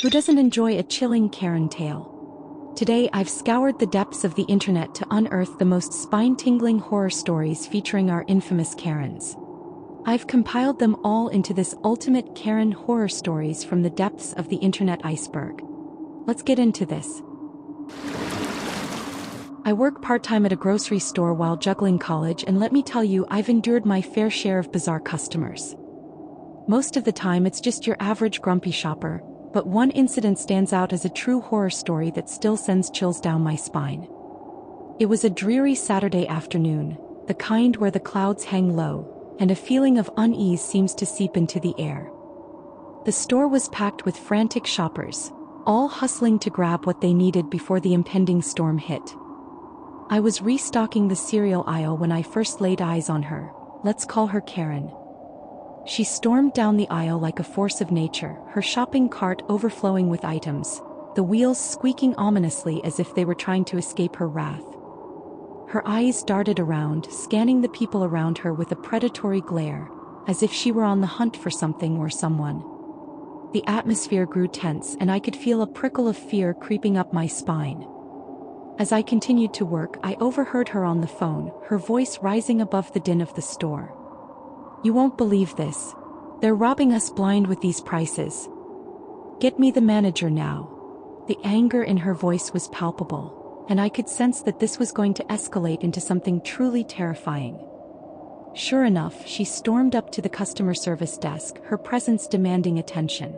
Who doesn't enjoy a chilling Karen tale? Today I've scoured the depths of the internet to unearth the most spine-tingling horror stories featuring our infamous Karens. I've compiled them all into this ultimate Karen horror stories from the depths of the internet iceberg. Let's get into this. I work part-time at a grocery store while juggling college, and let me tell you, I've endured my fair share of bizarre customers. Most of the time it's just your average grumpy shopper, but one incident stands out as a true horror story that still sends chills down my spine. It was a dreary Saturday afternoon, the kind where the clouds hang low, and a feeling of unease seems to seep into the air. The store was packed with frantic shoppers, all hustling to grab what they needed before the impending storm hit. I was restocking the cereal aisle when I first laid eyes on her. Let's call her Karen. She stormed down the aisle like a force of nature, her shopping cart overflowing with items, the wheels squeaking ominously as if they were trying to escape her wrath. Her eyes darted around, scanning the people around her with a predatory glare, as if she were on the hunt for something or someone. The atmosphere grew tense, and I could feel a prickle of fear creeping up my spine. As I continued to work, I overheard her on the phone, her voice rising above the din of the store. "You won't believe this. They're robbing us blind with these prices. Get me the manager now." The anger in her voice was palpable, and I could sense that this was going to escalate into something truly terrifying. Sure enough, she stormed up to the customer service desk, her presence demanding attention.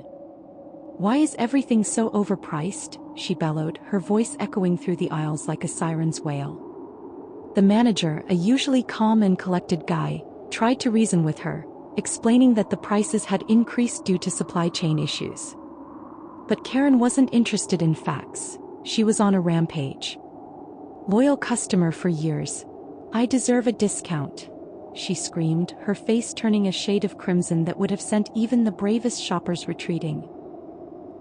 "Why is everything so overpriced?" she bellowed, her voice echoing through the aisles like a siren's wail. The manager, a usually calm and collected guy, tried to reason with her, explaining that the prices had increased due to supply chain issues. But Karen wasn't interested in facts. She was on a rampage. "Loyal customer for years. I deserve a discount," she screamed, her face turning a shade of crimson that would have sent even the bravest shoppers retreating.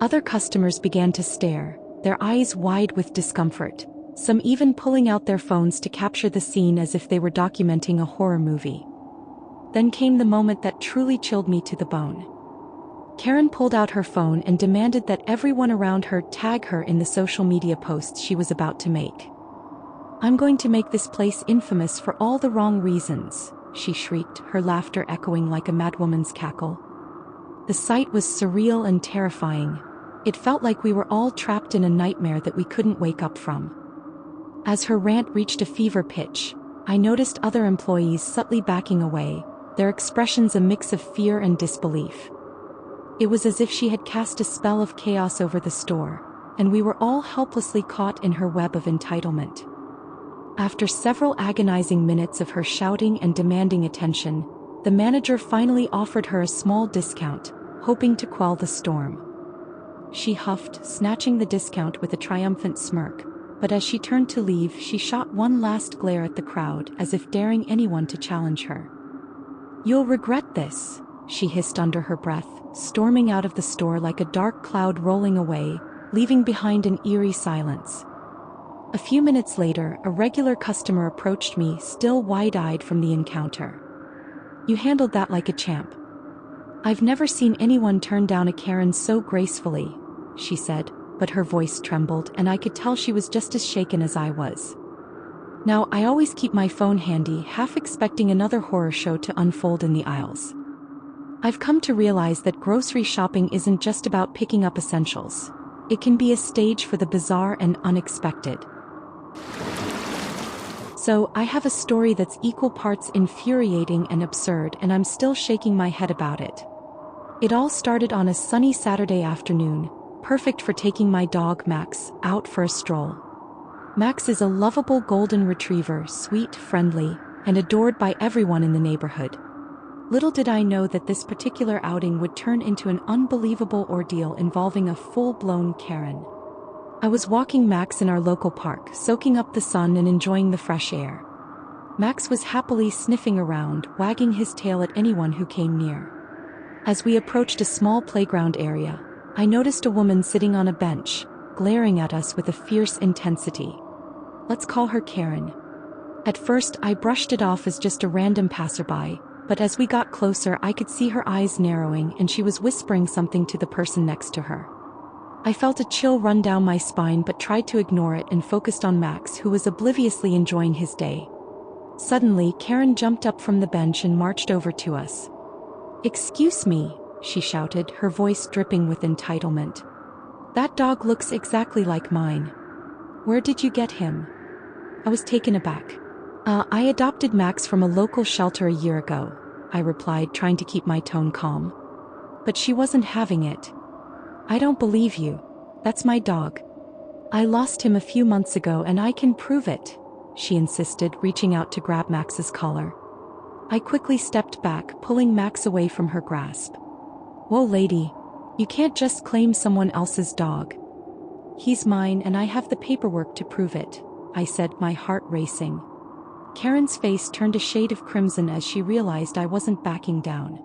Other customers began to stare, their eyes wide with discomfort, some even pulling out their phones to capture the scene as if they were documenting a horror movie. Then came the moment that truly chilled me to the bone. Karen pulled out her phone and demanded that everyone around her tag her in the social media posts she was about to make. "I'm going to make this place infamous for all the wrong reasons," she shrieked, her laughter echoing like a madwoman's cackle. The sight was surreal and terrifying. It felt like we were all trapped in a nightmare that we couldn't wake up from. As her rant reached a fever pitch, I noticed other employees subtly backing away, their expressions a mix of fear and disbelief. It was as if she had cast a spell of chaos over the store, and we were all helplessly caught in her web of entitlement. After several agonizing minutes of her shouting and demanding attention, the manager finally offered her a small discount, hoping to quell the storm. She huffed, snatching the discount with a triumphant smirk, but as she turned to leave, she shot one last glare at the crowd, as if daring anyone to challenge her. "You'll regret this," she hissed under her breath, storming out of the store like a dark cloud rolling away, leaving behind an eerie silence. A few minutes later, a regular customer approached me, still wide-eyed from the encounter. "You handled that like a champ. I've never seen anyone turn down a Karen so gracefully," she said, but her voice trembled, and I could tell she was just as shaken as I was. Now, I always keep my phone handy, half expecting another horror show to unfold in the aisles. I've come to realize that grocery shopping isn't just about picking up essentials. It can be a stage for the bizarre and unexpected. So, I have a story that's equal parts infuriating and absurd, and I'm still shaking my head about it. It all started on a sunny Saturday afternoon, perfect for taking my dog Max out for a stroll. Max is a lovable golden retriever, sweet, friendly, and adored by everyone in the neighborhood. Little did I know that this particular outing would turn into an unbelievable ordeal involving a full-blown Karen. I was walking Max in our local park, soaking up the sun and enjoying the fresh air. Max was happily sniffing around, wagging his tail at anyone who came near. As we approached a small playground area, I noticed a woman sitting on a bench, glaring at us with a fierce intensity. Let's call her Karen. At first, I brushed it off as just a random passerby, but as we got closer, I could see her eyes narrowing and she was whispering something to the person next to her. I felt a chill run down my spine but tried to ignore it and focused on Max, who was obliviously enjoying his day. Suddenly, Karen jumped up from the bench and marched over to us. "Excuse me," she shouted, her voice dripping with entitlement. "That dog looks exactly like mine. Where did you get him?" I was taken aback. I adopted Max from a local shelter a year ago," I replied, trying to keep my tone calm. But she wasn't having it. "I don't believe you. That's my dog. I lost him a few months ago and I can prove it," she insisted, reaching out to grab Max's collar. I quickly stepped back, pulling Max away from her grasp. "Whoa, lady. You can't just claim someone else's dog. He's mine and I have the paperwork to prove it," I said, my heart racing. Karen's face turned a shade of crimson as she realized I wasn't backing down.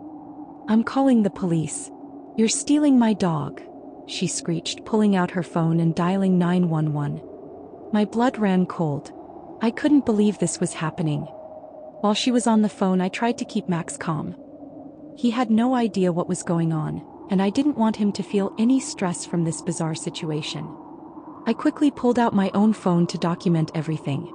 "I'm calling the police. You're stealing my dog," she screeched, pulling out her phone and dialing 911. My blood ran cold. I couldn't believe this was happening. While she was on the phone, I tried to keep Max calm. He had no idea what was going on, and I didn't want him to feel any stress from this bizarre situation. I quickly pulled out my own phone to document everything.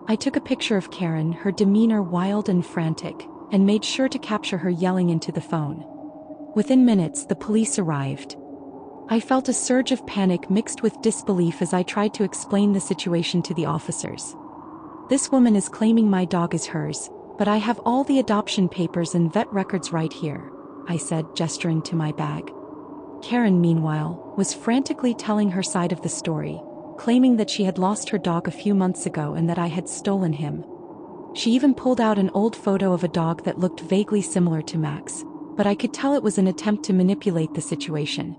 I took a picture of Karen, her demeanor wild and frantic, and made sure to capture her yelling into the phone. Within minutes, the police arrived. I felt a surge of panic mixed with disbelief as I tried to explain the situation to the officers. "This woman is claiming my dog is hers, but I have all the adoption papers and vet records right here," I said, gesturing to my bag. Karen, meanwhile, was frantically telling her side of the story, claiming that she had lost her dog a few months ago and that I had stolen him. She even pulled out an old photo of a dog that looked vaguely similar to Max, but I could tell it was an attempt to manipulate the situation.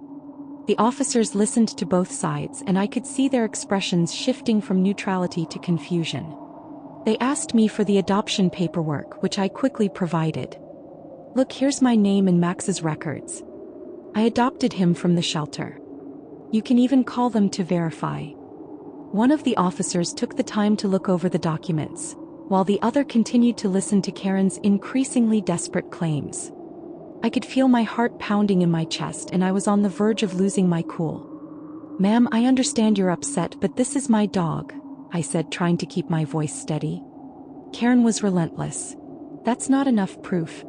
The officers listened to both sides and I could see their expressions shifting from neutrality to confusion. They asked me for the adoption paperwork, which I quickly provided. "Look, here's my name and Max's records. I adopted him from the shelter. You can even call them to verify." One of the officers took the time to look over the documents, while the other continued to listen to Karen's increasingly desperate claims. I could feel my heart pounding in my chest and I was on the verge of losing my cool. "Ma'am, I understand you're upset, but this is my dog," I said, trying to keep my voice steady. Karen was relentless. "That's not enough proof.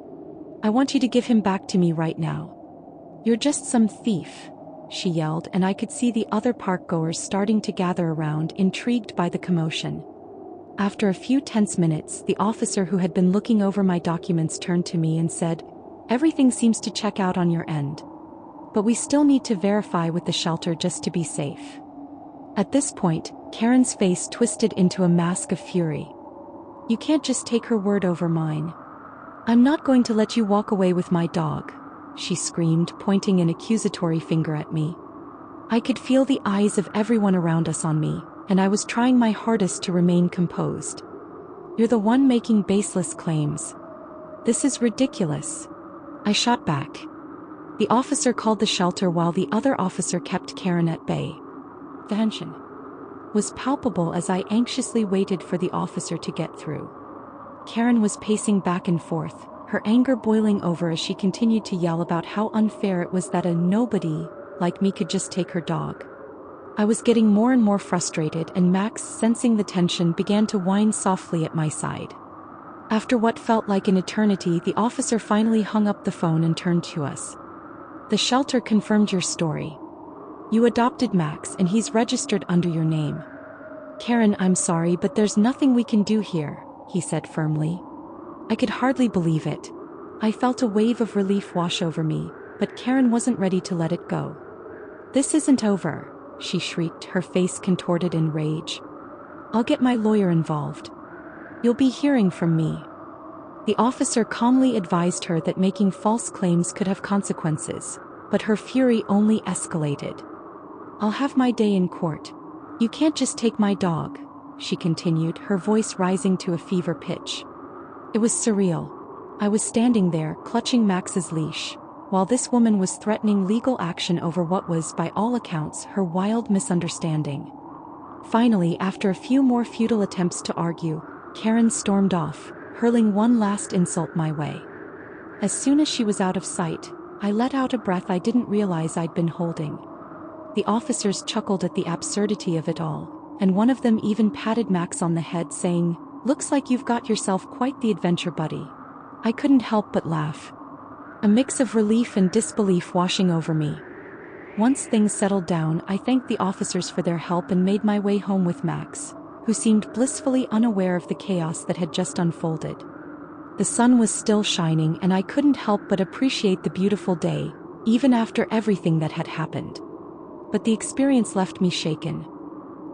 I want you to give him back to me right now." "You're just some thief," she yelled, and I could see the other park-goers starting to gather around, intrigued by the commotion. After a few tense minutes, the officer who had been looking over my documents turned to me and said, "Everything seems to check out on your end. But we still need to verify with the shelter just to be safe." At this point, Karen's face twisted into a mask of fury. "You can't just take her word over mine. I'm not going to let you walk away with my dog," she screamed, pointing an accusatory finger at me. I could feel the eyes of everyone around us on me, and I was trying my hardest to remain composed. "You're the one making baseless claims. This is ridiculous," I shot back. The officer called the shelter while the other officer kept Karen at bay. The tension was palpable as I anxiously waited for the officer to get through. Karen was pacing back and forth, her anger boiling over as she continued to yell about how unfair it was that a nobody like me could just take her dog. I was getting more and more frustrated, and Max, sensing the tension, began to whine softly at my side. After what felt like an eternity, the officer finally hung up the phone and turned to us. "The shelter confirmed your story. You adopted Max and he's registered under your name." "Karen, I'm sorry, but there's nothing we can do here," he said firmly. I could hardly believe it. I felt a wave of relief wash over me, but Karen wasn't ready to let it go. "This isn't over," she shrieked, her face contorted in rage. "I'll get my lawyer involved. You'll be hearing from me." The officer calmly advised her that making false claims could have consequences, but her fury only escalated. "I'll have my day in court. You can't just take my dog," she continued, her voice rising to a fever pitch. It was surreal. I was standing there, clutching Max's leash, while this woman was threatening legal action over what was, by all accounts, her wild misunderstanding. Finally, after a few more futile attempts to argue, Karen stormed off, hurling one last insult my way. As soon as she was out of sight, I let out a breath I didn't realize I'd been holding. The officers chuckled at the absurdity of it all, and one of them even patted Max on the head saying, "Looks like you've got yourself quite the adventure buddy." I couldn't help but laugh. A mix of relief and disbelief washing over me. Once things settled down, I thanked the officers for their help and made my way home with Max, who seemed blissfully unaware of the chaos that had just unfolded. The sun was still shining and I couldn't help but appreciate the beautiful day, even after everything that had happened. But the experience left me shaken.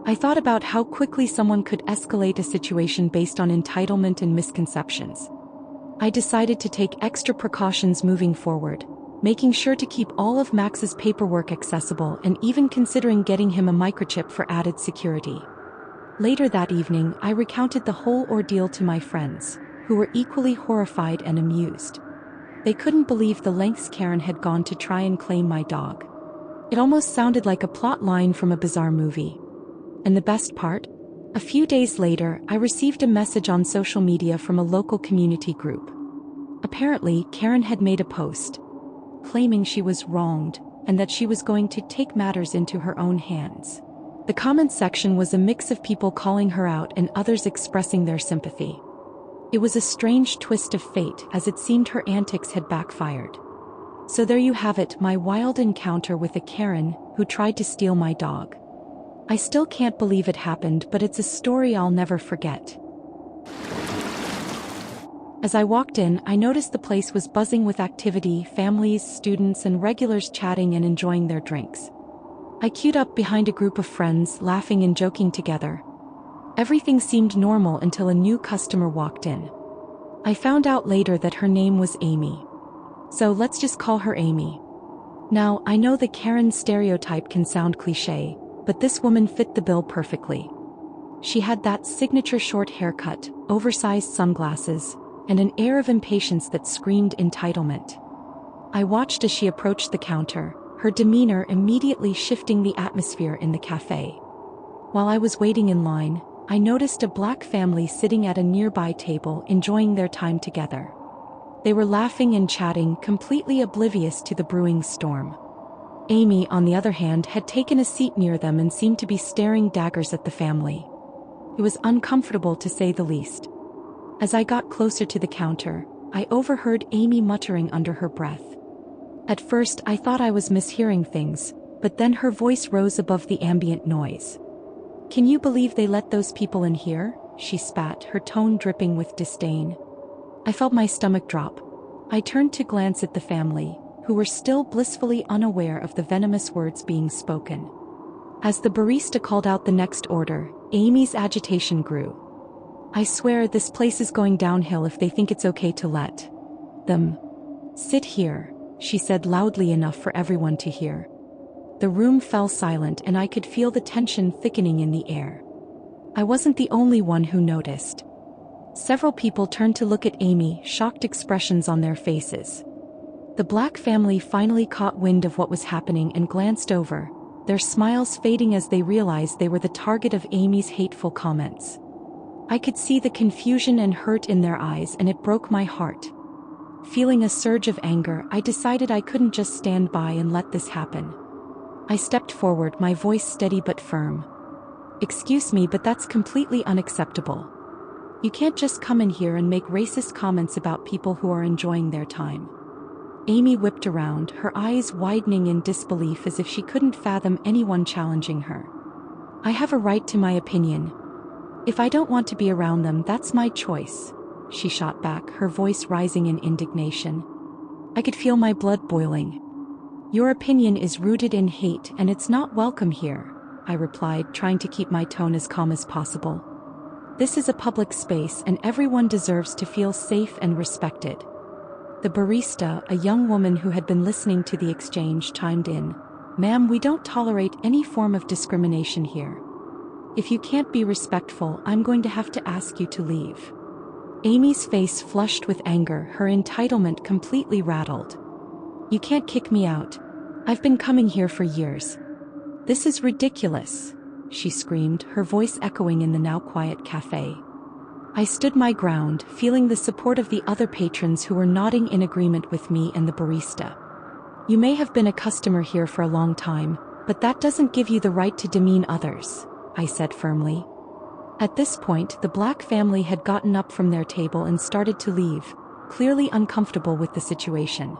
I thought about how quickly someone could escalate a situation based on entitlement and misconceptions. I decided to take extra precautions moving forward, making sure to keep all of Max's paperwork accessible and even considering getting him a microchip for added security. Later that evening, I recounted the whole ordeal to my friends, who were equally horrified and amused. They couldn't believe the lengths Karen had gone to try and claim my dog. It almost sounded like a plot line from a bizarre movie. And the best part? A few days later, I received a message on social media from a local community group. Apparently, Karen had made a post, claiming she was wronged, and that she was going to take matters into her own hands. The comment section was a mix of people calling her out and others expressing their sympathy. It was a strange twist of fate, as it seemed her antics had backfired. So there you have it, my wild encounter with a Karen who tried to steal my dog. I still can't believe it happened, but it's a story I'll never forget. As I walked in, I noticed the place was buzzing with activity, families, students, and regulars chatting and enjoying their drinks. I queued up behind a group of friends, laughing and joking together. Everything seemed normal until a new customer walked in. I found out later that her name was Amy. So let's just call her Amy. Now, I know the Karen stereotype can sound cliché, but this woman fit the bill perfectly. She had that signature short haircut, oversized sunglasses, and an air of impatience that screamed entitlement. I watched as she approached the counter, her demeanor immediately shifting the atmosphere in the cafe. While I was waiting in line, I noticed a black family sitting at a nearby table enjoying their time together. They were laughing and chatting, completely oblivious to the brewing storm. Amy, on the other hand, had taken a seat near them and seemed to be staring daggers at the family. It was uncomfortable to say the least. As I got closer to the counter, I overheard Amy muttering under her breath. At first, I thought I was mishearing things, but then her voice rose above the ambient noise. "Can you believe they let those people in here?" she spat, her tone dripping with disdain. I felt my stomach drop. I turned to glance at the family, who were still blissfully unaware of the venomous words being spoken. As the barista called out the next order, Amy's agitation grew. "I swear this place is going downhill if they think it's okay to let them sit here," she said loudly enough for everyone to hear. The room fell silent and I could feel the tension thickening in the air. I wasn't the only one who noticed. Several people turned to look at Amy, shocked expressions on their faces. The black family finally caught wind of what was happening and glanced over, their smiles fading as they realized they were the target of Amy's hateful comments. I could see the confusion and hurt in their eyes, and it broke my heart. Feeling a surge of anger, I decided I couldn't just stand by and let this happen. I stepped forward, my voice steady but firm. "Excuse me, but that's completely unacceptable. You can't just come in here and make racist comments about people who are enjoying their time." Amy whipped around, her eyes widening in disbelief as if she couldn't fathom anyone challenging her. "I have a right to my opinion. If I don't want to be around them, that's my choice," she shot back, her voice rising in indignation. I could feel my blood boiling. "Your opinion is rooted in hate and it's not welcome here," I replied, trying to keep my tone as calm as possible. "This is a public space and everyone deserves to feel safe and respected." The barista, a young woman who had been listening to the exchange, chimed in. "Ma'am, we don't tolerate any form of discrimination here. If you can't be respectful, I'm going to have to ask you to leave." Amy's face flushed with anger, her entitlement completely rattled. "You can't kick me out. I've been coming here for years. This is ridiculous," she screamed, her voice echoing in the now quiet cafe. I stood my ground, feeling the support of the other patrons who were nodding in agreement with me and the barista. "You may have been a customer here for a long time, But that doesn't give you the right to demean others, I said firmly. At this point, the Black family had gotten up from their table and started to leave, clearly uncomfortable with the situation.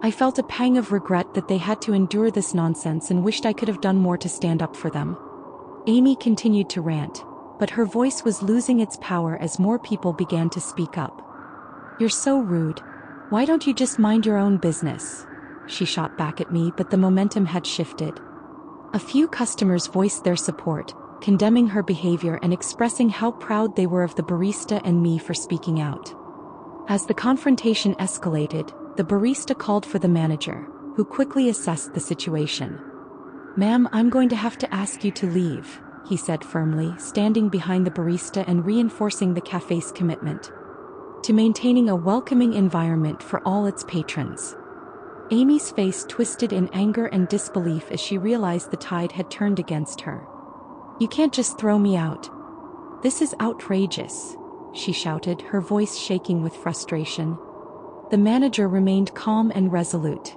I felt a pang of regret that they had to endure this nonsense and wished I could have done more to stand up for them. Amy continued to rant, but her voice was losing its power as more people began to speak up. "You're so rude. Why don't you just mind your own business?" she shot back at me, but the momentum had shifted. A few customers voiced their support, condemning her behavior and expressing how proud they were of the barista and me for speaking out. As the confrontation escalated, the barista called for the manager, who quickly assessed the situation. "Ma'am, I'm going to have to ask you to leave," he said firmly, standing behind the barista and reinforcing the cafe's commitment to maintaining a welcoming environment for all its patrons. Amy's face twisted in anger and disbelief as she realized the tide had turned against her. "You can't just throw me out. This is outrageous," she shouted, her voice shaking with frustration. The manager remained calm and resolute.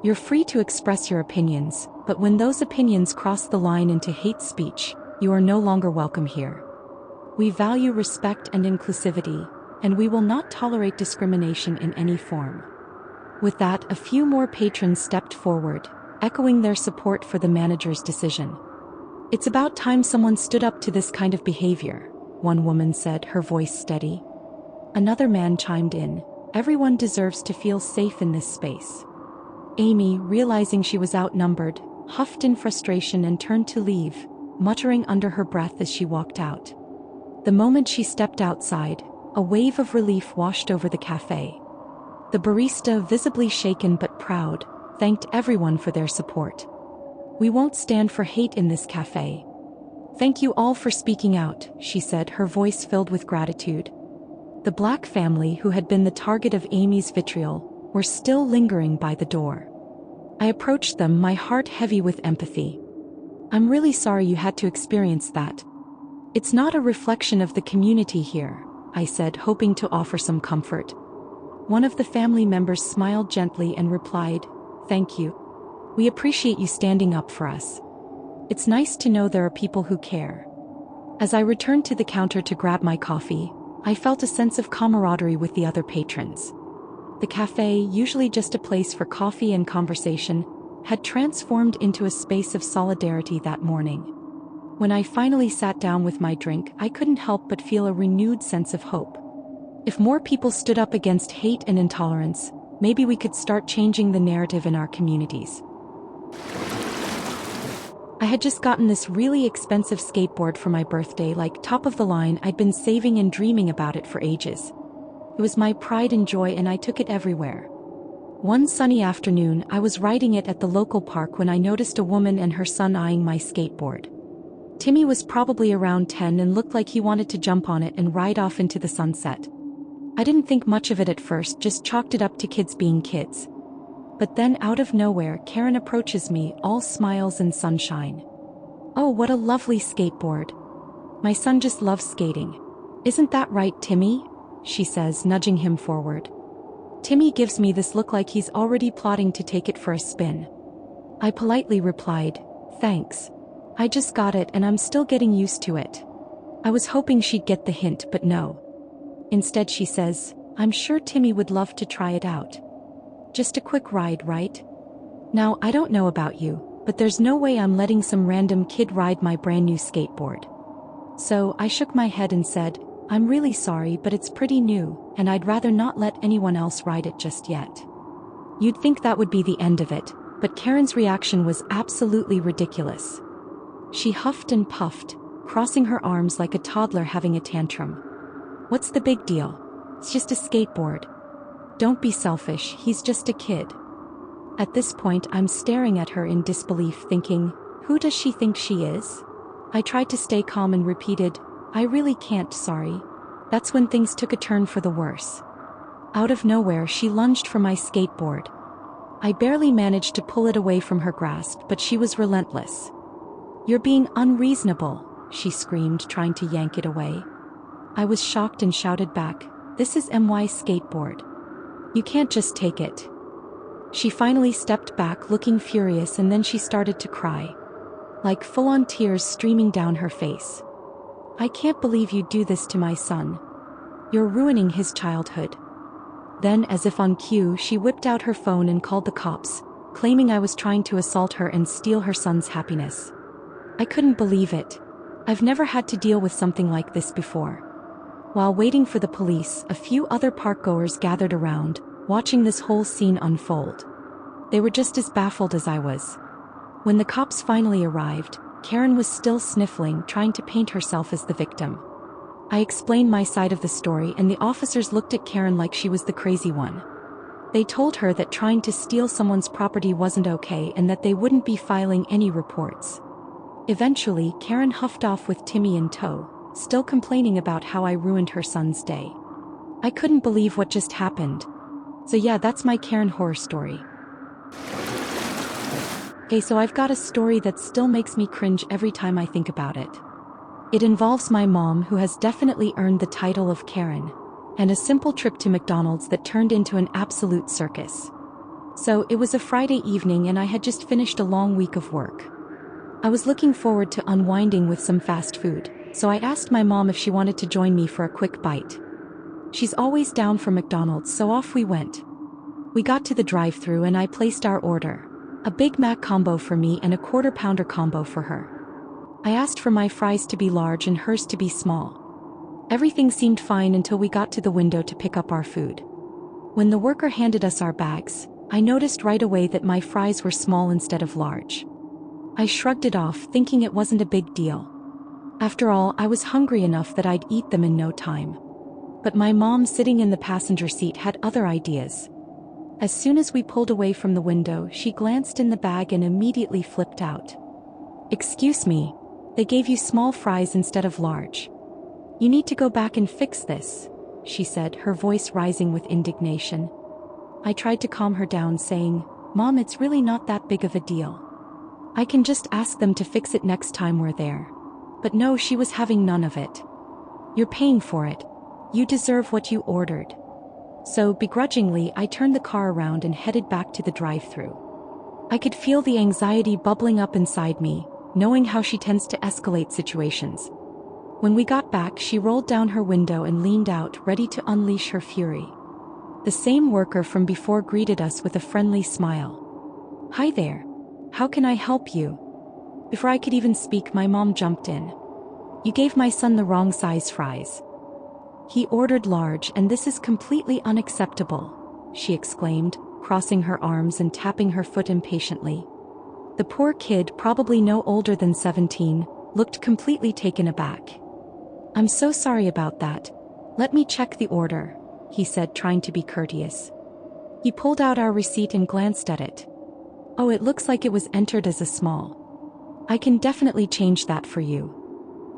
"You're free to express your opinions, but when those opinions cross the line into hate speech, you are no longer welcome here. We value respect and inclusivity, and we will not tolerate discrimination in any form." With that, a few more patrons stepped forward, echoing their support for the manager's decision. "It's about time someone stood up to this kind of behavior," one woman said, her voice steady. Another man chimed in, "Everyone deserves to feel safe in this space." Amy, realizing she was outnumbered, huffed in frustration and turned to leave, muttering under her breath as she walked out. The moment she stepped outside, a wave of relief washed over the cafe. The barista, visibly shaken but proud, thanked everyone for their support. "We won't stand for hate in this cafe. Thank you all for speaking out," she said, her voice filled with gratitude. The Black family, who had been the target of Amy's vitriol, were still lingering by the door. I approached them, my heart heavy with empathy. "I'm really sorry you had to experience that. It's not a reflection of the community here," I said, hoping to offer some comfort. One of the family members smiled gently and replied, "Thank you. We appreciate you standing up for us. It's nice to know there are people who care." As I returned to the counter to grab my coffee, I felt a sense of camaraderie with the other patrons. The cafe, usually just a place for coffee and conversation, had transformed into a space of solidarity that morning. When I finally sat down with my drink, I couldn't help but feel a renewed sense of hope. If more people stood up against hate and intolerance, maybe we could start changing the narrative in our communities. I had just gotten this really expensive skateboard for my birthday, like top of the line. I'd been saving and dreaming about it for ages. It was my pride and joy, and I took it everywhere. One sunny afternoon, I was riding it at the local park when I noticed a woman and her son eyeing my skateboard. Timmy was probably around 10 and looked like he wanted to jump on it and ride off into the sunset. I didn't think much of it at first, just chalked it up to kids being kids. But then out of nowhere, Karen approaches me, all smiles and sunshine. "Oh, what a lovely skateboard. My son just loves skating. Isn't that right, Timmy?" she says, nudging him forward. Timmy gives me this look like he's already plotting to take it for a spin. I politely replied, "Thanks. I just got it and I'm still getting used to it." I was hoping she'd get the hint, but no. Instead she says, "I'm sure Timmy would love to try it out. Just a quick ride, right?" Now, I don't know about you, but there's no way I'm letting some random kid ride my brand new skateboard. So I shook my head and said, "I'm really sorry, but it's pretty new, and I'd rather not let anyone else ride it just yet." You'd think that would be the end of it, but Karen's reaction was absolutely ridiculous. She huffed and puffed, crossing her arms like a toddler having a tantrum. "What's the big deal? It's just a skateboard. Don't be selfish, he's just a kid." At this point, I'm staring at her in disbelief, thinking, who does she think she is? I tried to stay calm and repeated, "I really can't, sorry." That's when things took a turn for the worse. Out of nowhere, she lunged for my skateboard. I barely managed to pull it away from her grasp, but she was relentless. "You're being unreasonable," she screamed, trying to yank it away. I was shocked and shouted back, "This is my skateboard. You can't just take it." She finally stepped back looking furious and then she started to cry. Like full-on tears streaming down her face. I can't believe you'd do this to my son. You're ruining his childhood. Then, as if on cue, she whipped out her phone and called the cops, claiming I was trying to assault her and steal her son's happiness. I couldn't believe it. I've never had to deal with something like this before. While waiting for the police, a few other parkgoers gathered around, watching this whole scene unfold. They were just as baffled as I was. When the cops finally arrived, Karen was still sniffling, trying to paint herself as the victim. I explained my side of the story and the officers looked at Karen like she was the crazy one. They told her that trying to steal someone's property wasn't okay and that they wouldn't be filing any reports. Eventually, Karen huffed off with Timmy in tow, still complaining about how I ruined her son's day. I couldn't believe what just happened. So yeah, that's my Karen horror story. Okay, so I've got a story that still makes me cringe every time I think about it. It involves my mom, who has definitely earned the title of Karen, and a simple trip to McDonald's that turned into an absolute circus. So, it was a Friday evening and I had just finished a long week of work. I was looking forward to unwinding with some fast food, so I asked my mom if she wanted to join me for a quick bite. She's always down for McDonald's, so off we went. We got to the drive-thru and I placed our order. A Big Mac combo for me and a quarter-pounder combo for her. I asked for my fries to be large and hers to be small. Everything seemed fine until we got to the window to pick up our food. When the worker handed us our bags, I noticed right away that my fries were small instead of large. I shrugged it off, thinking it wasn't a big deal. After all, I was hungry enough that I'd eat them in no time. But my mom, sitting in the passenger seat, had other ideas. As soon as we pulled away from the window, she glanced in the bag and immediately flipped out. "Excuse me, they gave you small fries instead of large. You need to go back and fix this," she said, her voice rising with indignation. I tried to calm her down, saying, "Mom, it's really not that big of a deal. I can just ask them to fix it next time we're there." But no, she was having none of it. "You're paying for it. You deserve what you ordered." So, begrudgingly, I turned the car around and headed back to the drive-thru. I could feel the anxiety bubbling up inside me, knowing how she tends to escalate situations. When we got back, she rolled down her window and leaned out, ready to unleash her fury. The same worker from before greeted us with a friendly smile. "Hi there. How can I help you?" Before I could even speak, my mom jumped in. "You gave my son the wrong size fries. He ordered large and this is completely unacceptable," she exclaimed, crossing her arms and tapping her foot impatiently. The poor kid, probably no older than 17, looked completely taken aback. "I'm so sorry about that. Let me check the order," he said, trying to be courteous. He pulled out our receipt and glanced at it. "Oh, it looks like it was entered as a small. I can definitely change that for you."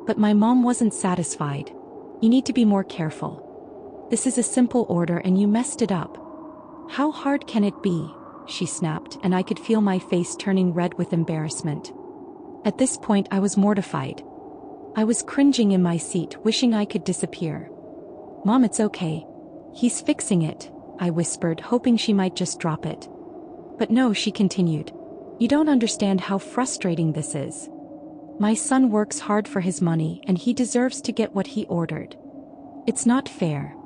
But my mom wasn't satisfied. "You need to be more careful. This is a simple order and you messed it up." "How hard can it be?" she snapped, and I could feel my face turning red with embarrassment. At this point, I was mortified. I was cringing in my seat, wishing I could disappear. "Mom, it's okay. He's fixing it," I whispered, hoping she might just drop it. But no, she continued. "You don't understand how frustrating this is. My son works hard for his money and he deserves to get what he ordered. It's not fair."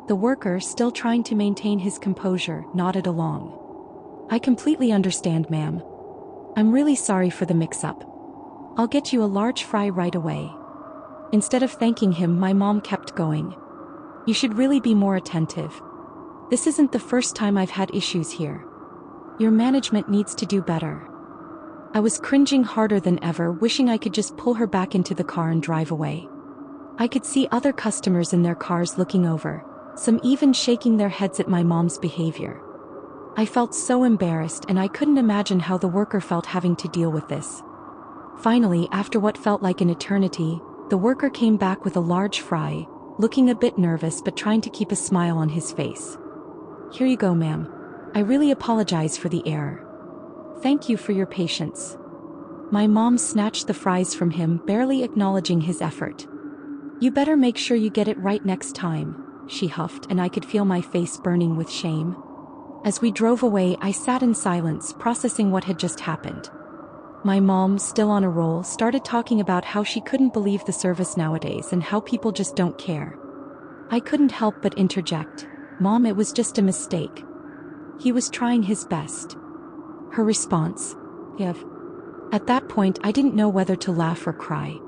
The worker, still trying to maintain his composure, nodded along. "I completely understand, ma'am. I'm really sorry for the mix-up. I'll get you a large fry right away." Instead of thanking him, my mom kept going. "You should really be more attentive. This isn't the first time I've had issues here. Your management needs to do better." I was cringing harder than ever, wishing I could just pull her back into the car and drive away. I could see other customers in their cars looking over, some even shaking their heads at my mom's behavior. I felt so embarrassed and I couldn't imagine how the worker felt having to deal with this. Finally, after what felt like an eternity, the worker came back with a large fry, looking a bit nervous but trying to keep a smile on his face. "Here you go, ma'am. I really apologize for the error. Thank you for your patience." My mom snatched the fries from him, barely acknowledging his effort. "You better make sure you get it right next time," she huffed, and I could feel my face burning with shame. As we drove away, I sat in silence, processing what had just happened. My mom, still on a roll, started talking about how she couldn't believe the service nowadays and how people just don't care. I couldn't help but interject. "Mom, it was just a mistake. He was trying his best." Her response, "If." At that point, I didn't know whether to laugh or cry.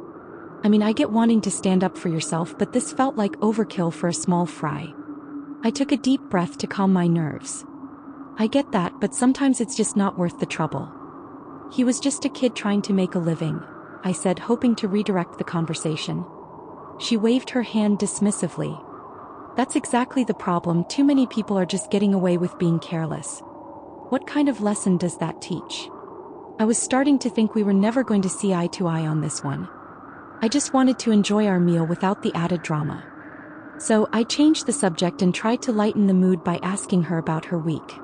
I mean, I get wanting to stand up for yourself, but this felt like overkill for a small fry. I took a deep breath to calm my nerves. I get that, but sometimes it's just not worth the trouble. "He was just a kid trying to make a living," I said, hoping to redirect the conversation. She waved her hand dismissively. "That's exactly the problem. Too many people are just getting away with being careless. What kind of lesson does that teach?" I was starting to think we were never going to see eye to eye on this one. I just wanted to enjoy our meal without the added drama. So I changed the subject and tried to lighten the mood by asking her about her week.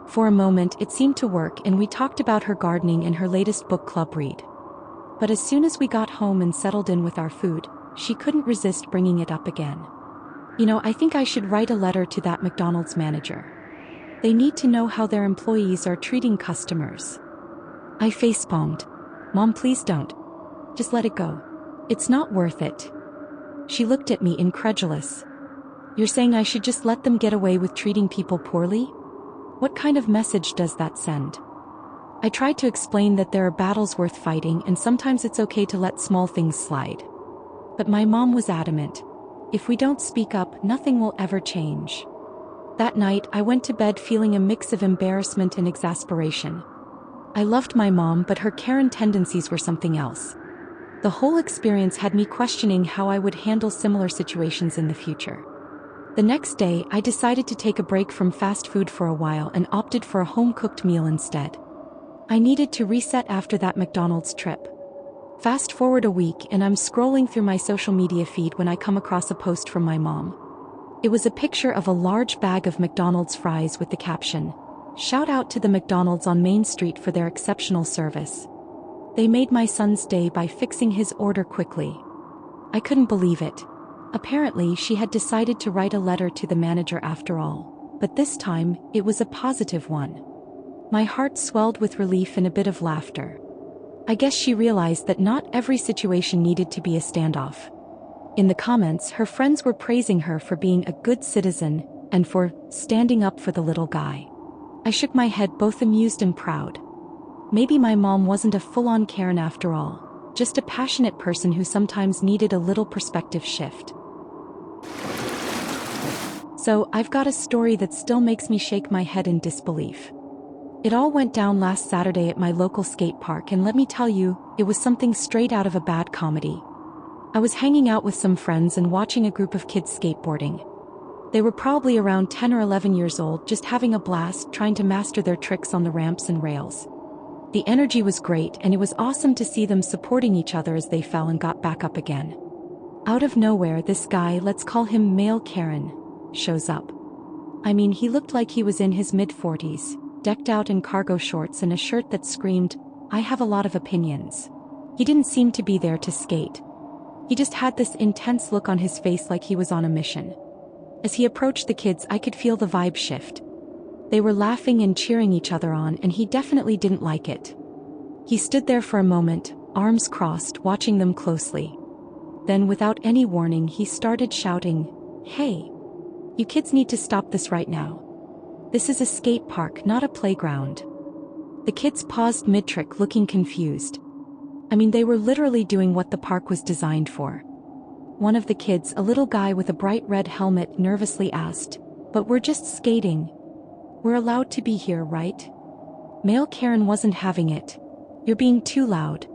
For a moment, it seemed to work, and we talked about her gardening and her latest book club read. But as soon as we got home and settled in with our food, she couldn't resist bringing it up again. I think I should write a letter to that McDonald's manager. They need to know how their employees are treating customers." I facepalmed. "Mom, please don't. Just let it go. It's not worth it." She looked at me incredulous. "You're saying I should just let them get away with treating people poorly? What kind of message does that send?" I tried to explain that there are battles worth fighting and sometimes it's okay to let small things slide. But my mom was adamant. If we don't speak up, nothing will ever change. That night, I went to bed feeling a mix of embarrassment and exasperation. I loved my mom, but her Karen tendencies were something else. The whole experience had me questioning how I would handle similar situations in the future. The next day, I decided to take a break from fast food for a while and opted for a home-cooked meal instead. I needed to reset after that McDonald's trip. Fast forward a week and I'm scrolling through my social media feed when I come across a post from my mom. It was a picture of a large bag of McDonald's fries with the caption, "Shout out to the McDonald's on Main Street for their exceptional service. They made my son's day by fixing his order quickly." I couldn't believe it. Apparently, she had decided to write a letter to the manager after all, but this time, it was a positive one. My heart swelled with relief and a bit of laughter. I guess she realized that not every situation needed to be a standoff. In the comments, her friends were praising her for being a good citizen and for standing up for the little guy. I shook my head, both amused and proud. Maybe my mom wasn't a full-on Karen after all, just a passionate person who sometimes needed a little perspective shift. So, I've got a story that still makes me shake my head in disbelief. It all went down last Saturday at my local skate park, and let me tell you, it was something straight out of a bad comedy. I was hanging out with some friends and watching a group of kids skateboarding. They were probably around 10 or 11 years old, just having a blast trying to master their tricks on the ramps and rails. The energy was great, and it was awesome to see them supporting each other as they fell and got back up again. Out of nowhere, this guy, let's call him Male Karen, shows up. I mean, he looked like he was in his mid-40s, decked out in cargo shorts and a shirt that screamed, "I have a lot of opinions." He didn't seem to be there to skate. He just had this intense look on his face, like he was on a mission. As he approached the kids, I could feel the vibe shift. They were laughing and cheering each other on, and he definitely didn't like it. He stood there for a moment, arms crossed, watching them closely. Then, without any warning, he started shouting, "Hey! You kids need to stop this right now. This is a skate park, not a playground." The kids paused mid-trick, looking confused. I mean, they were literally doing what the park was designed for. One of the kids, a little guy with a bright red helmet, nervously asked, "But we're just skating. We're allowed to be here, right?" Male Karen wasn't having it. "You're being too loud.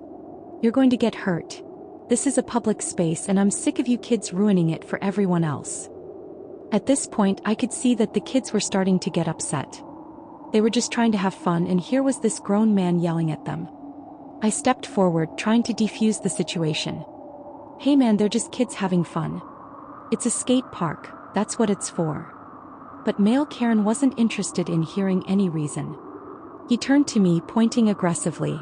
You're going to get hurt. This is a public space and I'm sick of you kids ruining it for everyone else." At this point, I could see that the kids were starting to get upset. They were just trying to have fun, and here was this grown man yelling at them. I stepped forward, trying to defuse the situation. "Hey man, they're just kids having fun. It's a skate park, that's what it's for." But Male Karen wasn't interested in hearing any reason. He turned to me, pointing aggressively.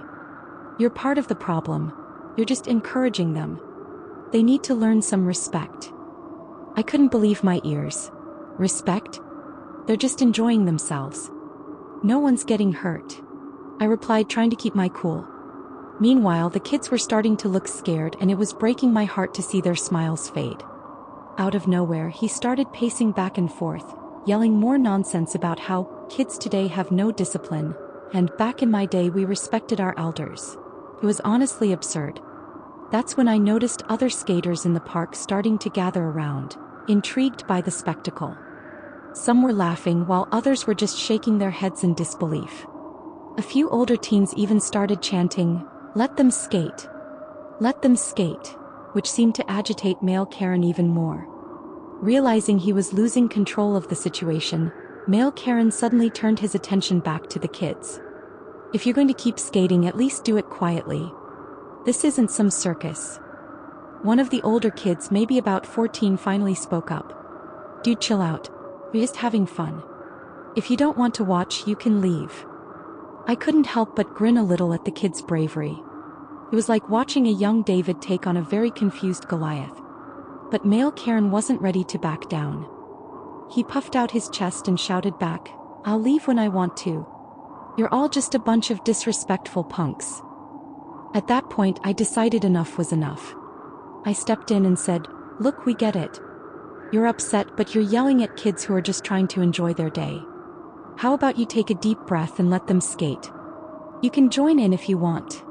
"You're part of the problem. You're just encouraging them. They need to learn some respect." I couldn't believe my ears. Respect? They're just enjoying themselves. No one's getting hurt. I replied, trying to keep my cool. Meanwhile, the kids were starting to look scared, and it was breaking my heart to see their smiles fade. Out of nowhere, he started pacing back and forth, yelling more nonsense about how kids today have no discipline, and back in my day we respected our elders. It was honestly absurd. That's when I noticed other skaters in the park starting to gather around, intrigued by the spectacle. Some were laughing while others were just shaking their heads in disbelief. A few older teens even started chanting, "Let them skate. Let them skate," which seemed to agitate male Karen even more. Realizing he was losing control of the situation, male Karen suddenly turned his attention back to the kids. "If you're going to keep skating, at least do it quietly. This isn't some circus." One of the older kids, maybe about 14, finally spoke up. "Dude, chill out. We're just having fun. If you don't want to watch, you can leave." I couldn't help but grin a little at the kids' bravery. It was like watching a young David take on a very confused Goliath. But male Karen wasn't ready to back down. He puffed out his chest and shouted back, "I'll leave when I want to. You're all just a bunch of disrespectful punks." At that point, I decided enough was enough. I stepped in and said, "Look, we get it. You're upset, but you're yelling at kids who are just trying to enjoy their day. How about you take a deep breath and let them skate? You can join in if you want."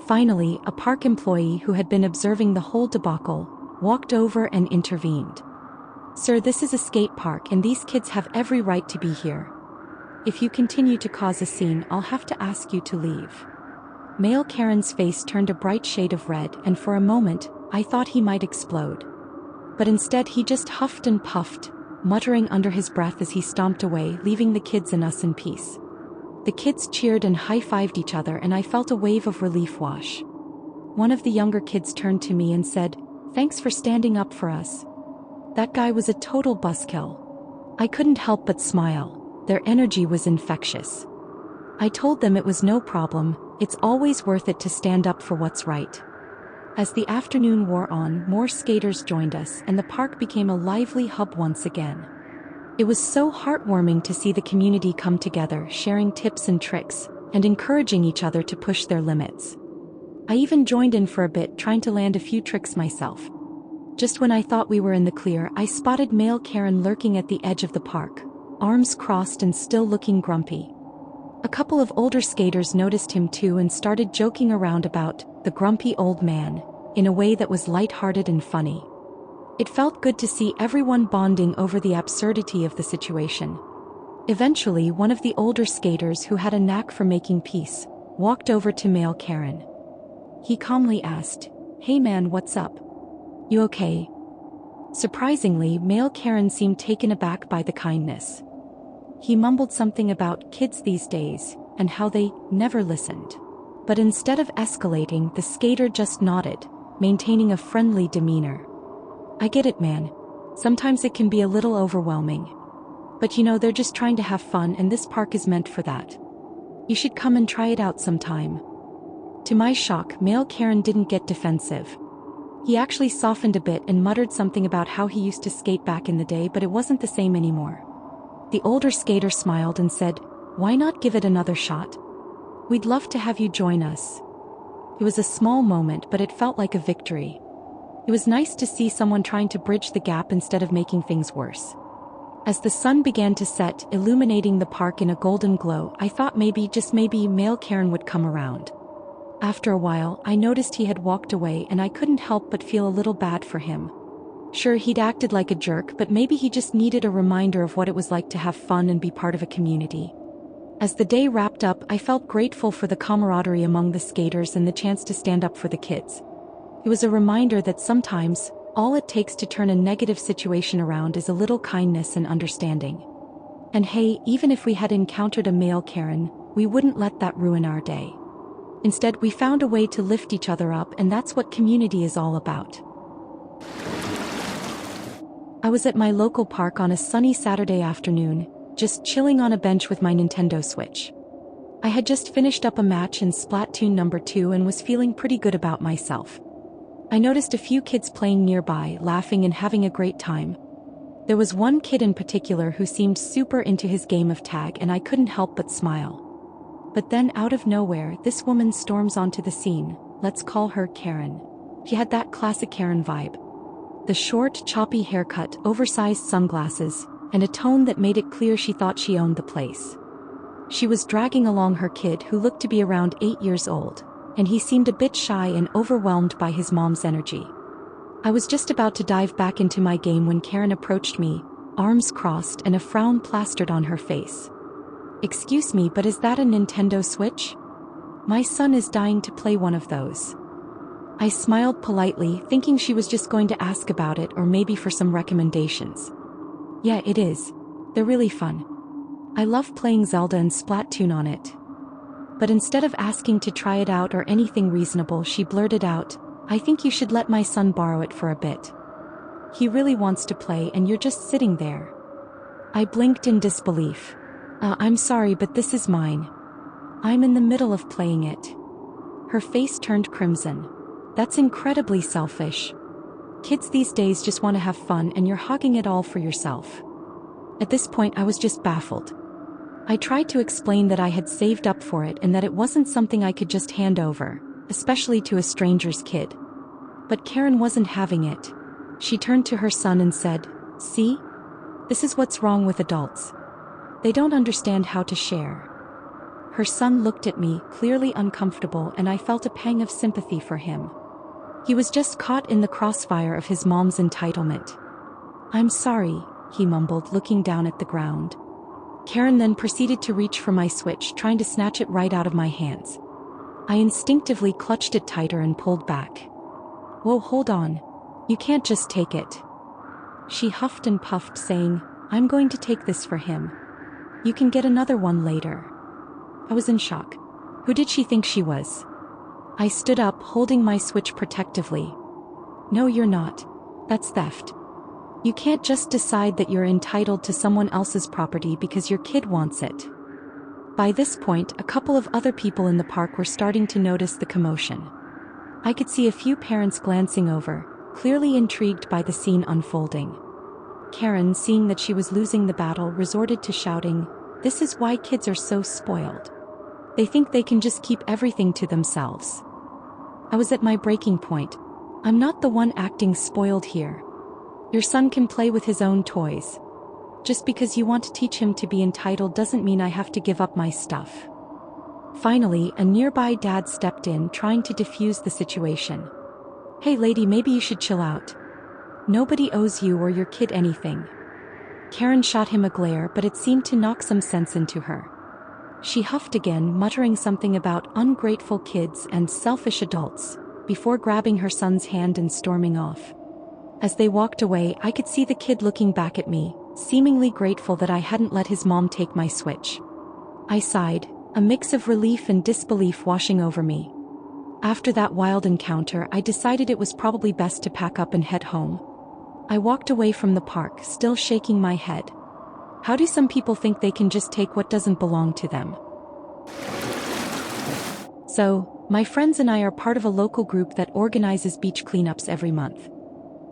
Finally, a park employee who had been observing the whole debacle walked over and intervened. "Sir, this is a skate park and these kids have every right to be here. If you continue to cause a scene, I'll have to ask you to leave." Male Karen's face turned a bright shade of red, and for a moment, I thought he might explode. But instead he just huffed and puffed, muttering under his breath as he stomped away, leaving the kids and us in peace. The kids cheered and high-fived each other, and I felt a wave of relief wash. One of the younger kids turned to me and said, "Thanks for standing up for us. That guy was a total buzzkill." I couldn't help but smile. Their energy was infectious. I told them it was no problem, it's always worth it to stand up for what's right. As the afternoon wore on, more skaters joined us, and the park became a lively hub once again. It was so heartwarming to see the community come together, sharing tips and tricks, and encouraging each other to push their limits. I even joined in for a bit, trying to land a few tricks myself. Just when I thought we were in the clear, I spotted male Karen lurking at the edge of the park, arms crossed and still looking grumpy. A couple of older skaters noticed him too and started joking around about the grumpy old man, in a way that was lighthearted and funny. It felt good to see everyone bonding over the absurdity of the situation. Eventually, one of the older skaters, who had a knack for making peace, walked over to male Karen. He calmly asked, "Hey man, what's up? You okay?" Surprisingly, male Karen seemed taken aback by the kindness. He mumbled something about kids these days, and how they never listened. But instead of escalating, the skater just nodded, maintaining a friendly demeanor. "I get it, man. Sometimes it can be a little overwhelming. But you know, they're just trying to have fun, and this park is meant for that. You should come and try it out sometime." To my shock, male Karen didn't get defensive. He actually softened a bit and muttered something about how he used to skate back in the day, but it wasn't the same anymore. The older skater smiled and said, "Why not give it another shot? We'd love to have you join us." It was a small moment, but it felt like a victory. It was nice to see someone trying to bridge the gap instead of making things worse. As the sun began to set, illuminating the park in a golden glow, I thought maybe, just maybe, male Karen would come around. After a while, I noticed he had walked away, and I couldn't help but feel a little bad for him. Sure, he'd acted like a jerk, but maybe he just needed a reminder of what it was like to have fun and be part of a community. As the day wrapped up, I felt grateful for the camaraderie among the skaters and the chance to stand up for the kids. It was a reminder that sometimes, all it takes to turn a negative situation around is a little kindness and understanding. And hey, even if we had encountered a male Karen, we wouldn't let that ruin our day. Instead, we found a way to lift each other up, and that's what community is all about. I was at my local park on a sunny Saturday afternoon, just chilling on a bench with my Nintendo Switch. I had just finished up a match in Splatoon number 2 and was feeling pretty good about myself. I noticed a few kids playing nearby, laughing and having a great time. There was one kid in particular who seemed super into his game of tag, and I couldn't help but smile. But then out of nowhere, this woman storms onto the scene. Let's call her Karen. She had that classic Karen vibe. The short, choppy haircut, oversized sunglasses, and a tone that made it clear she thought she owned the place. She was dragging along her kid, who looked to be around 8 years old, and he seemed a bit shy and overwhelmed by his mom's energy. I was just about to dive back into my game when Karen approached me, arms crossed and a frown plastered on her face. "Excuse me, but is that a Nintendo Switch? My son is dying to play one of those." I smiled politely, thinking she was just going to ask about it or maybe for some recommendations. "Yeah, it is. They're really fun. I love playing Zelda and Splatoon on it." But instead of asking to try it out or anything reasonable, she blurted out, "I think you should let my son borrow it for a bit. He really wants to play and you're just sitting there." I blinked in disbelief. I'm sorry, but this is mine. I'm in the middle of playing it." Her face turned crimson. "That's incredibly selfish. Kids these days just want to have fun and you're hogging it all for yourself." At this point I was just baffled. I tried to explain that I had saved up for it and that it wasn't something I could just hand over, especially to a stranger's kid. But Karen wasn't having it. She turned to her son and said, "See? This is what's wrong with adults. They don't understand how to share." Her son looked at me, clearly uncomfortable, and I felt a pang of sympathy for him. He was just caught in the crossfire of his mom's entitlement. "I'm sorry," he mumbled, looking down at the ground. Karen then proceeded to reach for my Switch, trying to snatch it right out of my hands. I instinctively clutched it tighter and pulled back. "Whoa, hold on. You can't just take it." She huffed and puffed, saying, "I'm going to take this for him. You can get another one later." I was in shock. Who did she think she was? I stood up, holding my Switch protectively. "No, you're not. That's theft. You can't just decide that you're entitled to someone else's property because your kid wants it." By this point, a couple of other people in the park were starting to notice the commotion. I could see a few parents glancing over, clearly intrigued by the scene unfolding. Karen, seeing that she was losing the battle, resorted to shouting, "This is why kids are so spoiled. They think they can just keep everything to themselves." I was at my breaking point. I'm not the one acting spoiled here. Your son can play with his own toys. Just because you want to teach him to be entitled doesn't mean I have to give up my stuff. Finally, a nearby dad stepped in, trying to defuse the situation. "Hey lady, maybe you should chill out. Nobody owes you or your kid anything." Karen shot him a glare, but it seemed to knock some sense into her. She huffed again, muttering something about ungrateful kids and selfish adults, before grabbing her son's hand and storming off. As they walked away, I could see the kid looking back at me, seemingly grateful that I hadn't let his mom take my Switch. I sighed, a mix of relief and disbelief washing over me. After that wild encounter, I decided it was probably best to pack up and head home. I walked away from the park, still shaking my head. How do some people think they can just take what doesn't belong to them? So, my friends and I are part of a local group that organizes beach cleanups every month.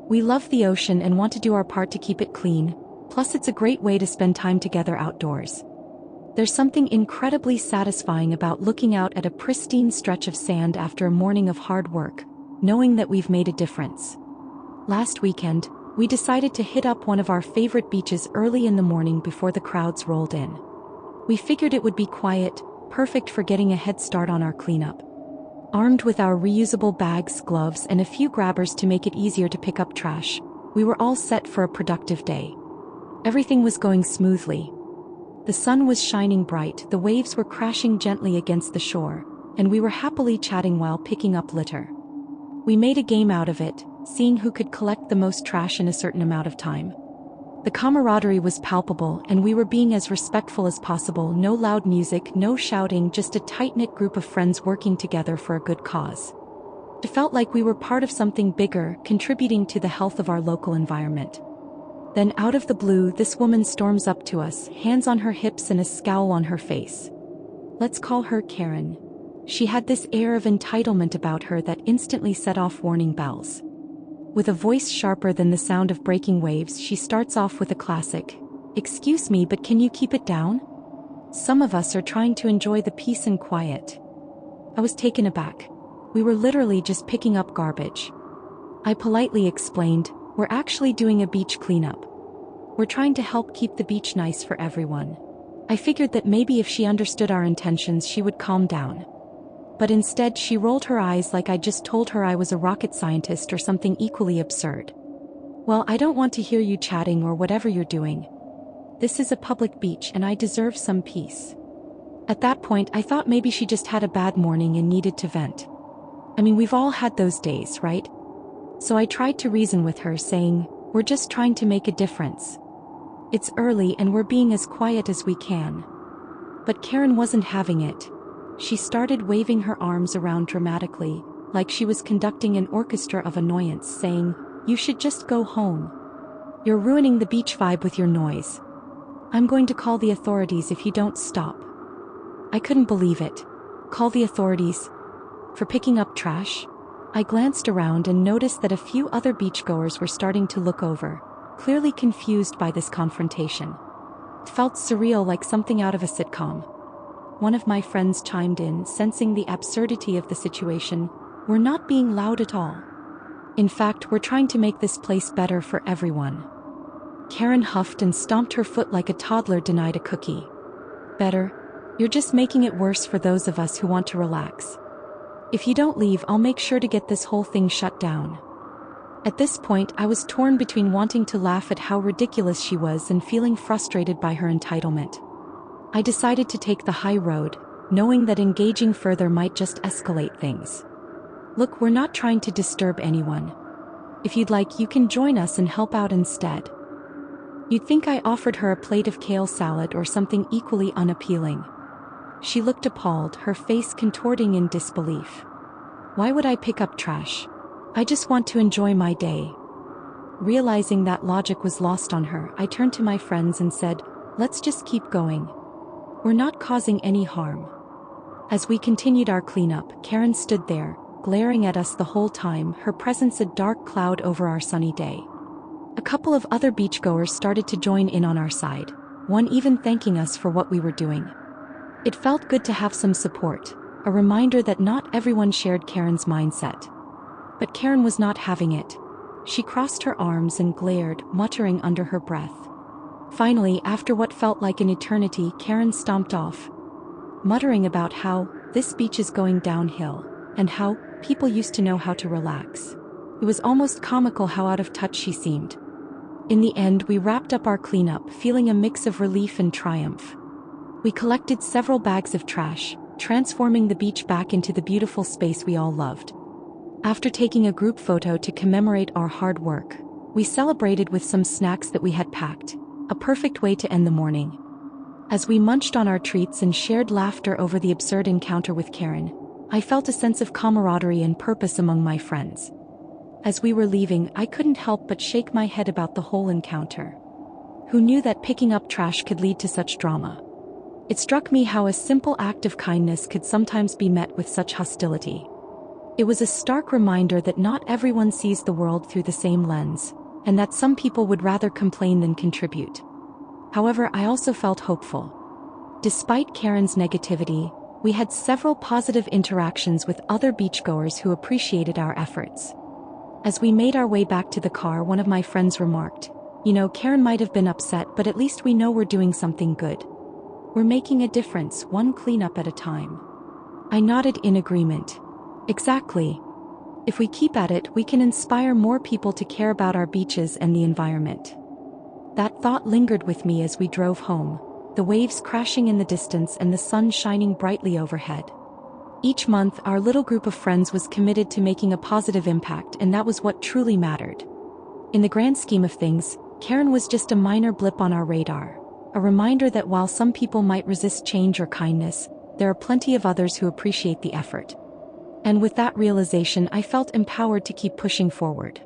We love the ocean and want to do our part to keep it clean, plus it's a great way to spend time together outdoors. There's something incredibly satisfying about looking out at a pristine stretch of sand after a morning of hard work, knowing that we've made a difference. Last weekend, we decided to hit up one of our favorite beaches early in the morning before the crowds rolled in. We figured it would be quiet, perfect for getting a head start on our cleanup. Armed with our reusable bags, gloves, and a few grabbers to make it easier to pick up trash, we were all set for a productive day. Everything was going smoothly. The sun was shining bright, the waves were crashing gently against the shore, and we were happily chatting while picking up litter. We made a game out of it, seeing who could collect the most trash in a certain amount of time. The camaraderie was palpable, and we were being as respectful as possible. No loud music, no shouting, just a tight-knit group of friends working together for a good cause. It felt like we were part of something bigger, contributing to the health of our local environment. Then out of the blue, this woman storms up to us, hands on her hips and a scowl on her face. Let's call her Karen. She had this air of entitlement about her that instantly set off warning bells. With a voice sharper than the sound of breaking waves, she starts off with a classic, "Excuse me, but can you keep it down? Some of us are trying to enjoy the peace and quiet." I was taken aback. We were literally just picking up garbage. I politely explained, "We're actually doing a beach cleanup. We're trying to help keep the beach nice for everyone." I figured that maybe if she understood our intentions she would calm down. But instead she rolled her eyes like I just told her I was a rocket scientist or something equally absurd. "Well, I don't want to hear you chatting or whatever you're doing. This is a public beach and I deserve some peace." At that point I thought maybe she just had a bad morning and needed to vent. I mean, we've all had those days, right? So I tried to reason with her, saying, "We're just trying to make a difference. It's early and we're being as quiet as we can." But Karen wasn't having it. She started waving her arms around dramatically, like she was conducting an orchestra of annoyance, saying, "You should just go home. You're ruining the beach vibe with your noise. I'm going to call the authorities if you don't stop." I couldn't believe it. Call the authorities? For picking up trash? I glanced around and noticed that a few other beachgoers were starting to look over, clearly confused by this confrontation. It felt surreal, like something out of a sitcom. One of my friends chimed in, sensing the absurdity of the situation. "We're not being loud at all. In fact, we're trying to make this place better for everyone." Karen huffed and stomped her foot like a toddler denied a cookie. "Better? You're just making it worse for those of us who want to relax. If you don't leave, I'll make sure to get this whole thing shut down." At this point, I was torn between wanting to laugh at how ridiculous she was and feeling frustrated by her entitlement. I decided to take the high road, knowing that engaging further might just escalate things. "Look, we're not trying to disturb anyone. If you'd like, you can join us and help out instead." You'd think I offered her a plate of kale salad or something equally unappealing. She looked appalled, her face contorting in disbelief. "Why would I pick up trash? I just want to enjoy my day." Realizing that logic was lost on her, I turned to my friends and said, "Let's just keep going. We're not causing any harm." As we continued our cleanup, Karen stood there, glaring at us the whole time, her presence a dark cloud over our sunny day. A couple of other beachgoers started to join in on our side, one even thanking us for what we were doing. It felt good to have some support, a reminder that not everyone shared Karen's mindset. But Karen was not having it. She crossed her arms and glared, muttering under her breath. Finally, after what felt like an eternity, Karen stomped off, muttering about how this beach is going downhill, and how people used to know how to relax. It was almost comical how out of touch she seemed. In the end, we wrapped up our cleanup, feeling a mix of relief and triumph. We collected several bags of trash, transforming the beach back into the beautiful space we all loved. After taking a group photo to commemorate our hard work, we celebrated with some snacks that we had packed, a perfect way to end the morning. As we munched on our treats and shared laughter over the absurd encounter with Karen, I felt a sense of camaraderie and purpose among my friends. As we were leaving, I couldn't help but shake my head about the whole encounter. Who knew that picking up trash could lead to such drama? It struck me how a simple act of kindness could sometimes be met with such hostility. It was a stark reminder that not everyone sees the world through the same lens, and that some people would rather complain than contribute. However, I also felt hopeful. Despite Karen's negativity, we had several positive interactions with other beachgoers who appreciated our efforts. As we made our way back to the car, one of my friends remarked, "You know, Karen might have been upset, but at least we know we're doing something good. We're making a difference, one cleanup at a time." I nodded in agreement. Exactly. If we keep at it, we can inspire more people to care about our beaches and the environment. That thought lingered with me as we drove home, the waves crashing in the distance and the sun shining brightly overhead. Each month, our little group of friends was committed to making a positive impact, and that was what truly mattered. In the grand scheme of things, Karen was just a minor blip on our radar, a reminder that while some people might resist change or kindness, there are plenty of others who appreciate the effort. And with that realization, I felt empowered to keep pushing forward.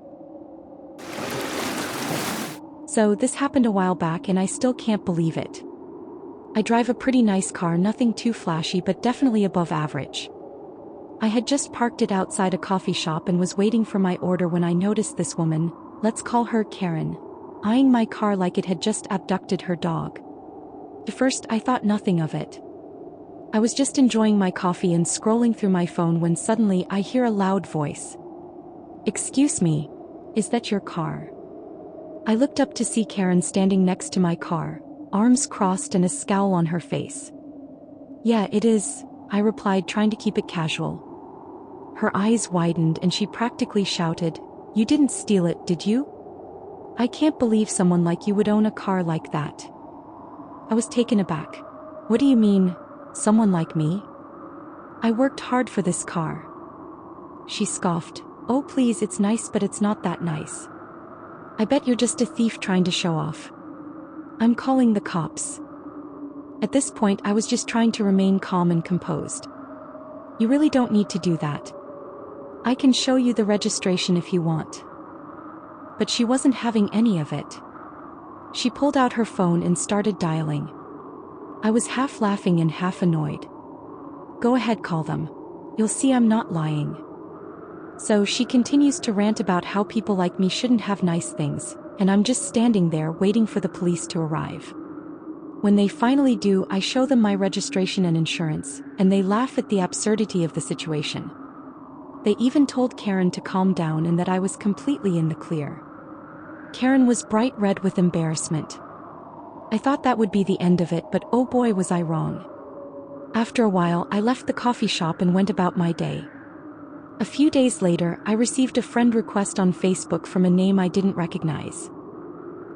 So this happened a while back and I still can't believe it. I drive a pretty nice car, nothing too flashy but definitely above average. I had just parked it outside a coffee shop and was waiting for my order when I noticed this woman, let's call her Karen, eyeing my car like it had just abducted her dog. At first, I thought nothing of it. I was just enjoying my coffee and scrolling through my phone when suddenly I hear a loud voice. "Excuse me, is that your car?" I looked up to see Karen standing next to my car, arms crossed and a scowl on her face. "Yeah, it is," I replied, trying to keep it casual. Her eyes widened and she practically shouted, "You didn't steal it, did you? I can't believe someone like you would own a car like that." I was taken aback. "What do you mean, someone like me? I worked hard for this car." She scoffed, "Oh please, it's nice but it's not that nice. I bet you're just a thief trying to show off. I'm calling the cops." At this point I was just trying to remain calm and composed. "You really don't need to do that. I can show you the registration if you want." But she wasn't having any of it. She pulled out her phone and started dialing. I was half laughing and half annoyed. "Go ahead, call them. You'll see I'm not lying." So she continues to rant about how people like me shouldn't have nice things, and I'm just standing there waiting for the police to arrive. When they finally do, I show them my registration and insurance, and they laugh at the absurdity of the situation. They even told Karen to calm down and that I was completely in the clear. Karen was bright red with embarrassment. I thought that would be the end of it, but oh boy was I wrong. After a while, I left the coffee shop and went about my day. A few days later, I received a friend request on Facebook from a name I didn't recognize.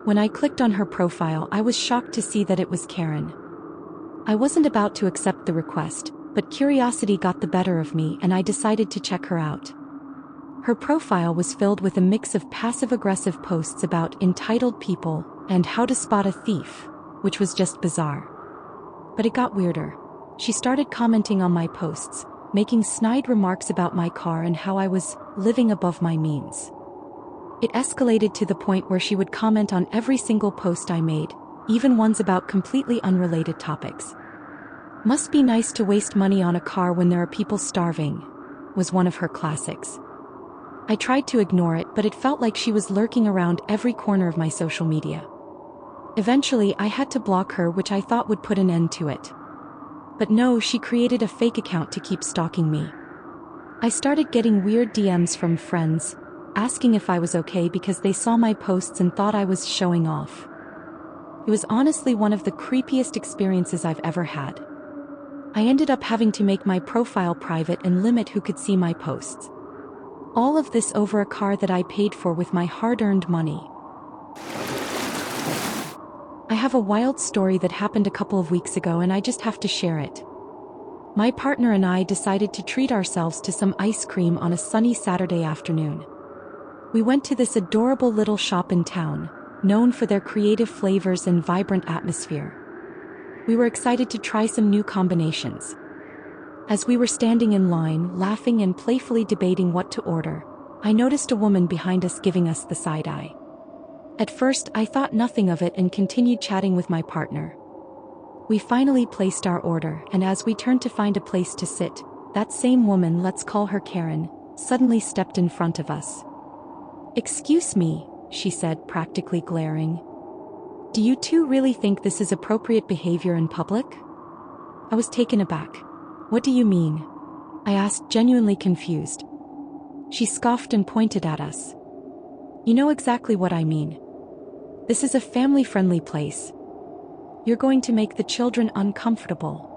When I clicked on her profile, I was shocked to see that it was Karen. I wasn't about to accept the request, but curiosity got the better of me and I decided to check her out. Her profile was filled with a mix of passive-aggressive posts about entitled people and how to spot a thief, which was just bizarre. But it got weirder. She started commenting on my posts, making snide remarks about my car and how I was living above my means. It escalated to the point where she would comment on every single post I made, even ones about completely unrelated topics. "Must be nice to waste money on a car when there are people starving," was one of her classics. I tried to ignore it, but it felt like she was lurking around every corner of my social media. Eventually, I had to block her, which I thought would put an end to it. But no, she created a fake account to keep stalking me. I started getting weird DMs from friends, asking if I was okay because they saw my posts and thought I was showing off. It was honestly one of the creepiest experiences I've ever had. I ended up having to make my profile private and limit who could see my posts. All of this over a car that I paid for with my hard-earned money. I have a wild story that happened a couple of weeks ago and I just have to share it. My partner and I decided to treat ourselves to some ice cream on a sunny Saturday afternoon. We went to this adorable little shop in town, known for their creative flavors and vibrant atmosphere. We were excited to try some new combinations. As we were standing in line, laughing and playfully debating what to order, I noticed a woman behind us giving us the side eye. At first, I thought nothing of it and continued chatting with my partner. We finally placed our order, and as we turned to find a place to sit, that same woman, let's call her Karen, suddenly stepped in front of us. "Excuse me," she said, practically glaring. "Do you two really think this is appropriate behavior in public?" I was taken aback. "What do you mean?" I asked, genuinely confused. She scoffed and pointed at us. "You know exactly what I mean. This is a family-friendly place. You're going to make the children uncomfortable."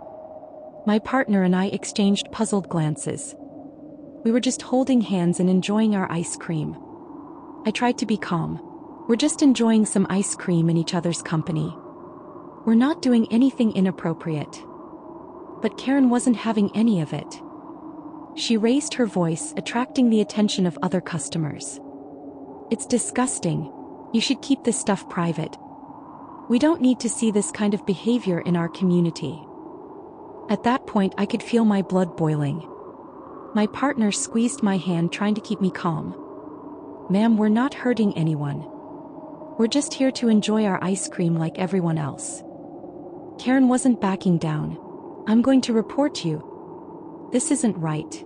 My partner and I exchanged puzzled glances. We were just holding hands and enjoying our ice cream. I tried to be calm. "We're just enjoying some ice cream in each other's company. We're not doing anything inappropriate." But Karen wasn't having any of it. She raised her voice, attracting the attention of other customers. "It's disgusting. You should keep this stuff private. We don't need to see this kind of behavior in our community." At that point, I could feel my blood boiling. My partner squeezed my hand, trying to keep me calm. "Ma'am, we're not hurting anyone. We're just here to enjoy our ice cream like everyone else." Karen wasn't backing down. "I'm going to report you. This isn't right."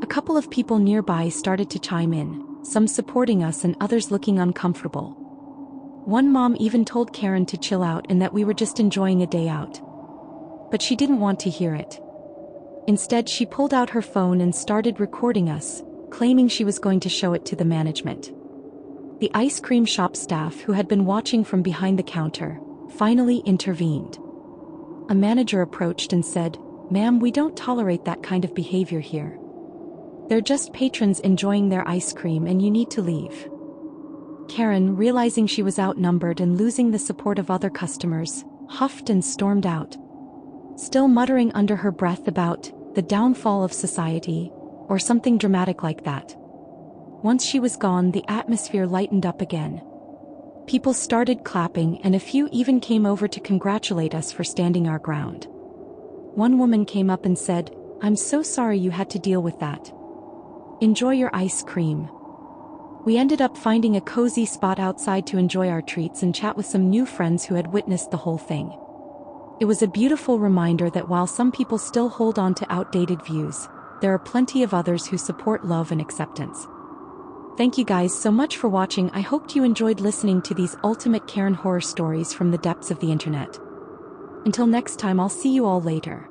A couple of people nearby started to chime in, some supporting us and others looking uncomfortable. One mom even told Karen to chill out and that we were just enjoying a day out. But she didn't want to hear it. Instead, she pulled out her phone and started recording us, claiming she was going to show it to the management. The ice cream shop staff, who had been watching from behind the counter, finally intervened. A manager approached and said, "Ma'am, we don't tolerate that kind of behavior here. They're just patrons enjoying their ice cream and you need to leave." Karen, realizing she was outnumbered and losing the support of other customers, huffed and stormed out, still muttering under her breath about the downfall of society, or something dramatic like that. Once she was gone, the atmosphere lightened up again. People started clapping and a few even came over to congratulate us for standing our ground. One woman came up and said, "I'm so sorry you had to deal with that. Enjoy your ice cream." We ended up finding a cozy spot outside to enjoy our treats and chat with some new friends who had witnessed the whole thing. It was a beautiful reminder that while some people still hold on to outdated views, there are plenty of others who support love and acceptance. Thank you guys so much for watching. I hoped you enjoyed listening to these ultimate Karen horror stories from the depths of the internet. Until next time, I'll see you all later.